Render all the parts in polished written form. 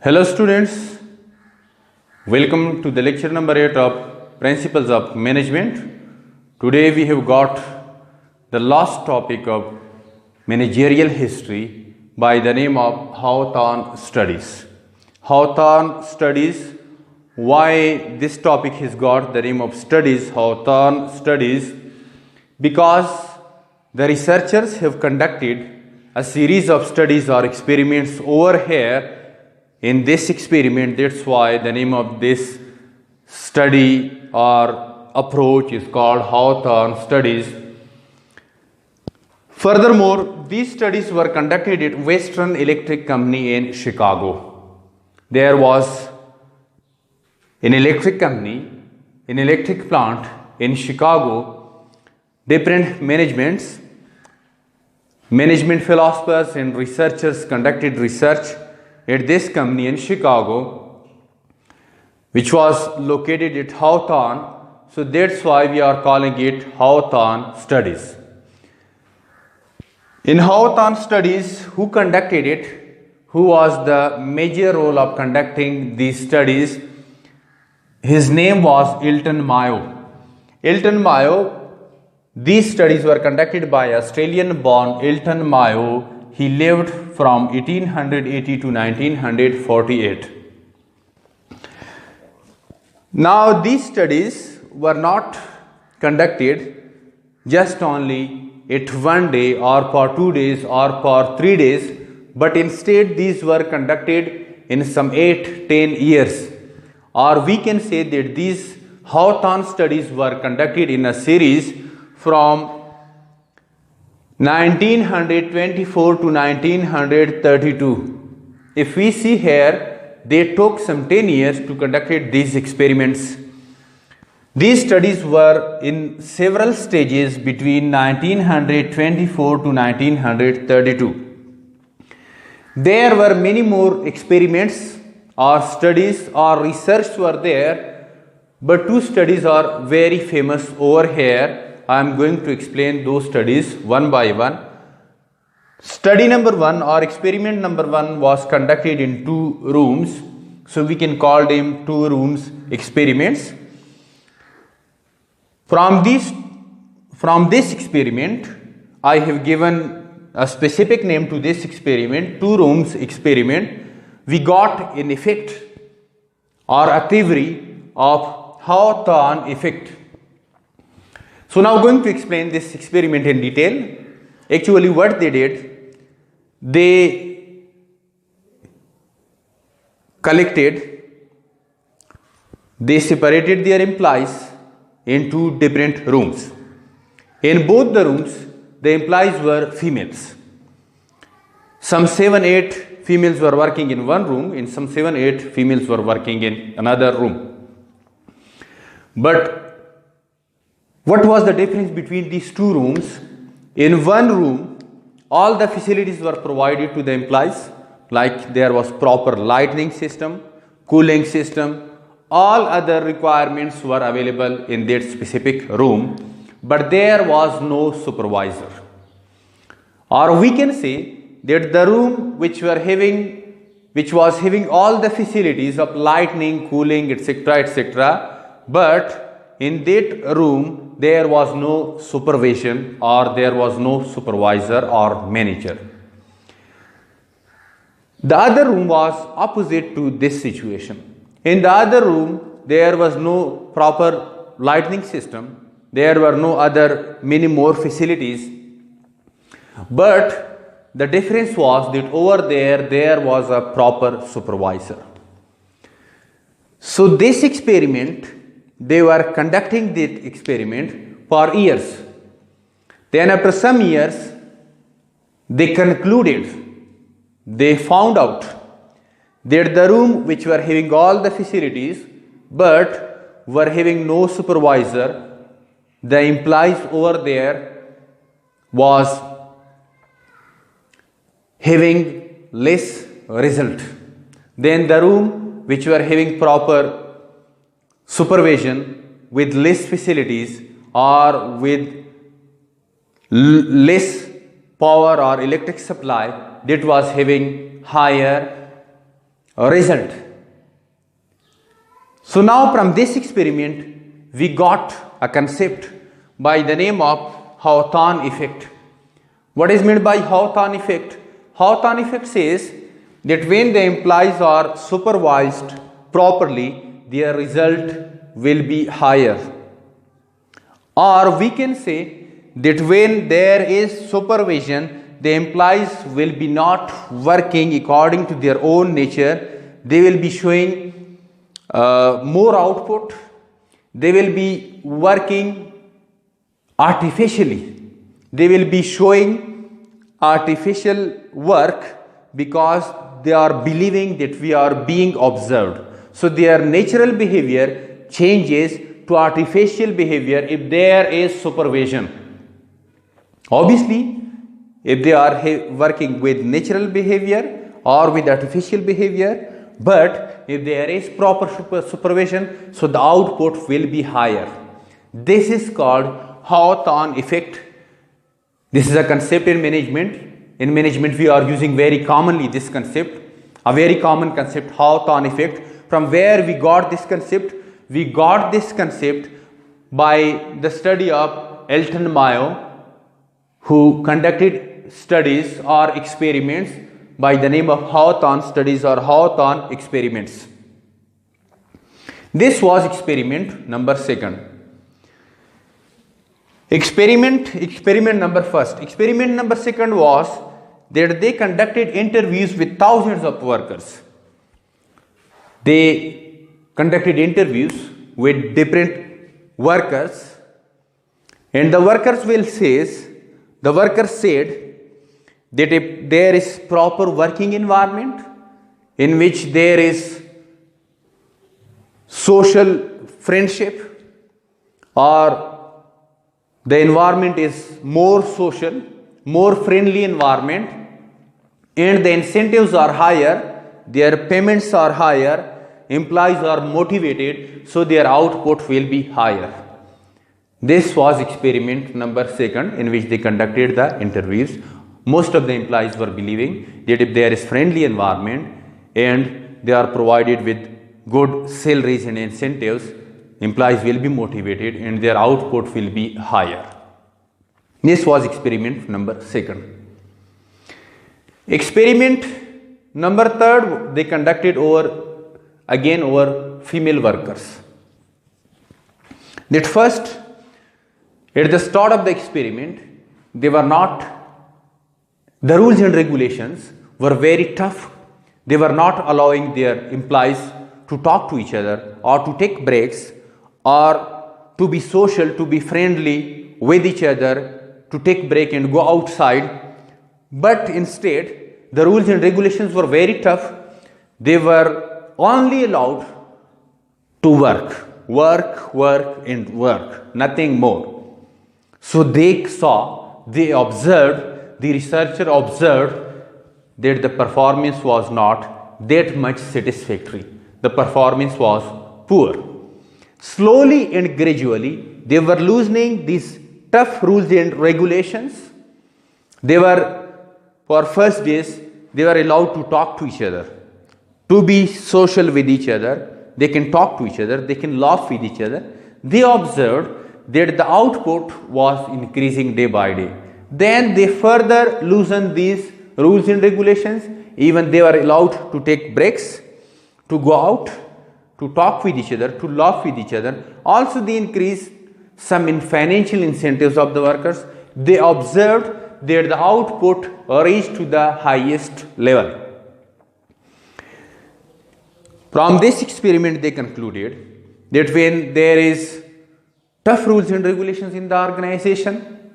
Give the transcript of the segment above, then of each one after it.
Hello students, welcome to the lecture number 8 of Principles of Management. Today we have got the last topic of managerial history by the name of Hawthorne Studies. Hawthorne Studies, why this topic has got the name of studies, Hawthorne Studies? Because the researchers have conducted a series of studies or experiments over here. In this experiment, that's why the name of this study or approach is called Hawthorne Studies. Furthermore, these studies were conducted at Western Electric Company in Chicago. There was an electric company, an electric plant in Chicago. Different management philosophers and researchers conducted research at this company in Chicago, which was located at Hawthorne. So that's why we are calling it Hawthorne Studies. In Hawthorne Studies, who conducted it? Who was the major role of conducting these studies? His name was Elton Mayo. Elton Mayo. These studies were conducted by Australian-born Elton Mayo. He lived from 1880 to 1948. Now, these studies were not conducted just only at one day or for 2 days or for 3 days, but instead these were conducted in some 8-10 years. Or we can say that these Hawthorne studies were conducted in a series from 1924 to 1932. If we see here, they took some 10 years to conduct these experiments. These studies were in several stages between 1924 to 1932. There were many more experiments or studies or research were there, but two studies are very famous over here. I am going to explain those studies one by one. Study number 1 or experiment number 1 was conducted in 2 rooms. So we can call them 2 rooms experiments. From this experiment, I have given a specific name to this experiment, 2 rooms experiment. We got an effect or a theory of Hawthorne effect. So now going to explain this experiment in detail. Actually what they did, they separated their employees into different rooms. In both the rooms, the employees were females. Some 7-8 females were working in one room and some 7-8 females were working in another room. But what was the difference between these 2 rooms? In one room, all the facilities were provided to the employees, like there was proper lighting system, cooling system, all other requirements were available in that specific room, but there was no supervisor. Or we can say that the room which was having all the facilities of lighting, cooling, etc., but in that room there was no supervision or there was no supervisor or manager. The other room was opposite to this situation. In the other room, there was no proper lighting system. There were no other many more facilities. But the difference was that over there was a proper supervisor. So this experiment, they were conducting this experiment for years. Then after some years, they found out that the room which were having all the facilities but were having no supervisor, the employees over there was having less result. Then the room which were having proper supervision with less facilities or with less power or electric supply, that was having higher result. So now from this experiment we got a concept by the name of Hawthorne effect. What is meant by Hawthorne effect? Hawthorne effect says that when the employees are supervised properly, their result will be higher. Or we can say that when there is supervision, the employees will be not working according to their own nature. They will be showing more output. They will be working artificially. They will be showing artificial work because they are believing that we are being observed. So their natural behavior changes to artificial behavior if there is supervision. Obviously, if they are working with natural behavior or with artificial behavior, but if there is proper supervision, so the output will be higher. This is called Hawthorne effect. This is a concept in management. In management, we are using very commonly this concept, a very common concept, Hawthorne effect. From where we got this concept? We got this concept by the study of Elton Mayo, who conducted studies or experiments by the name of Hawthorne studies or Hawthorne experiments. This was experiment number 2. Experiment number 1. Experiment number 2 was that they conducted interviews with thousands of workers. They conducted interviews with different workers, and the workers said that if there is proper working environment in which there is social friendship, or the environment is more social, more friendly environment, and the incentives are higher, their payments are higher, employees are motivated, so their output will be higher. This was experiment number 2 in which they conducted the interviews. Most of the employees were believing that if there is friendly environment and they are provided with good salaries and incentives, employees will be motivated and their output will be higher. This was experiment number 2. Experiment number 3 they conducted over female workers. That first, at the start of the experiment, the rules and regulations were very tough. They were not allowing their employees to talk to each other or to take breaks or to be social, to be friendly with each other, to take break and go outside. But instead, the rules and regulations were very tough. They were only allowed to work, and work, nothing more. So the researcher observed that the performance was not that much satisfactory. The performance was poor. Slowly and gradually, they were loosening these tough rules and regulations. For first days, they were allowed to talk to each other, to be social with each other. They can talk to each other, they can laugh with each other. They observed that the output was increasing day by day. Then they further loosened these rules and regulations. Even they were allowed to take breaks, to go out, to talk with each other, to laugh with each other. Also, they increased some financial incentives of the workers. They observed that the output reached to the highest level. From this experiment, they concluded that when there is tough rules and regulations in the organization,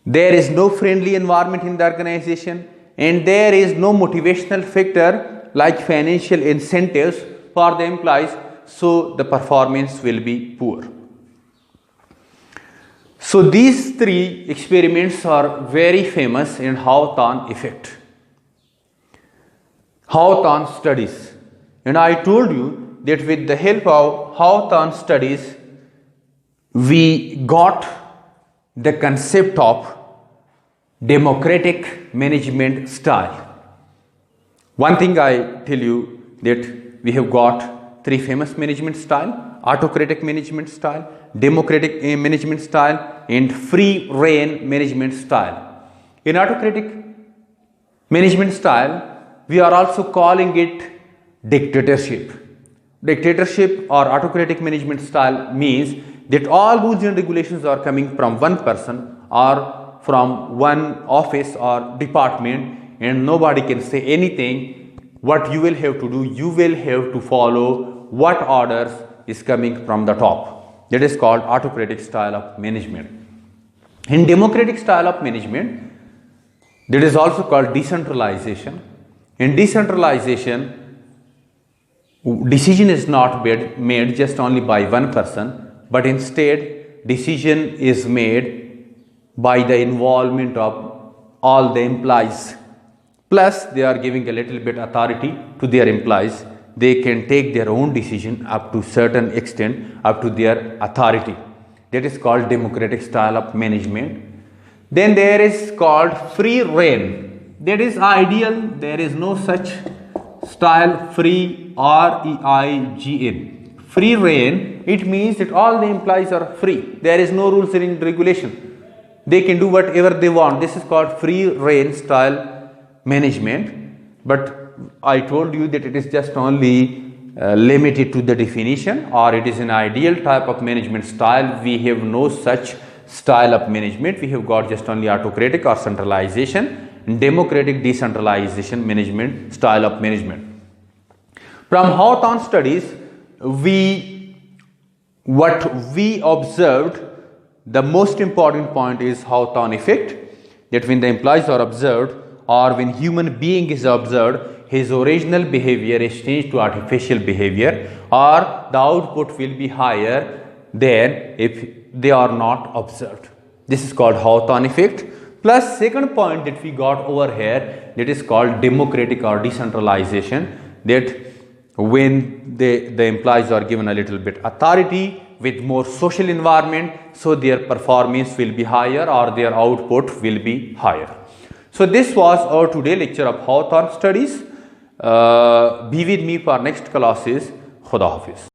there is no friendly environment in the organization, and there is no motivational factor like financial incentives for the employees, so the performance will be poor. So these 3 experiments are very famous in Hawthorne effect, Hawthorne studies. And I told you that with the help of Hawthorne studies, we got the concept of democratic management style. One thing I tell you that we have got three famous management style: autocratic management style, democratic management style, and free reign management style. In autocratic management style, we are also calling it dictatorship. Dictatorship or autocratic management style means that all rules and regulations are coming from one person or from one office or department, and nobody can say anything. What you will have to do, you will have to follow what orders is coming from the top. That is called autocratic style of management. In democratic style of management, that is also called decentralization. In decentralization, decision is not made just only by one person, but instead decision is made by the involvement of all the employees. Plus, they are giving a little bit authority to their employees. They can take their own decision up to certain extent, up to their authority. That is called democratic style of management. Then there is called free reign. That is ideal. There is no such style, free, R-E-I-G-N. Free reign, it means that all the employees are free. There is no rules and regulation. They can do whatever they want. This is called free reign style management. But I told you that it is just only limited to the definition, or it is an ideal type of management style. We have no such style of management. We have got just only autocratic or centralization, democratic decentralization management style of management. From Hawthorne studies, what we observed, the most important point is Hawthorne effect, that when the employees are observed or when human being is observed, his original behavior is changed to artificial behavior, or the output will be higher than if they are not observed. This is called Hawthorne effect. Plus, second point that we got over here, that is called democratic or decentralization, that when the employees are given a little bit authority with more social environment, so their performance will be higher or their output will be higher. So this was our today lecture of Hawthorne studies. Be with me for next classes. Khuda Hafiz.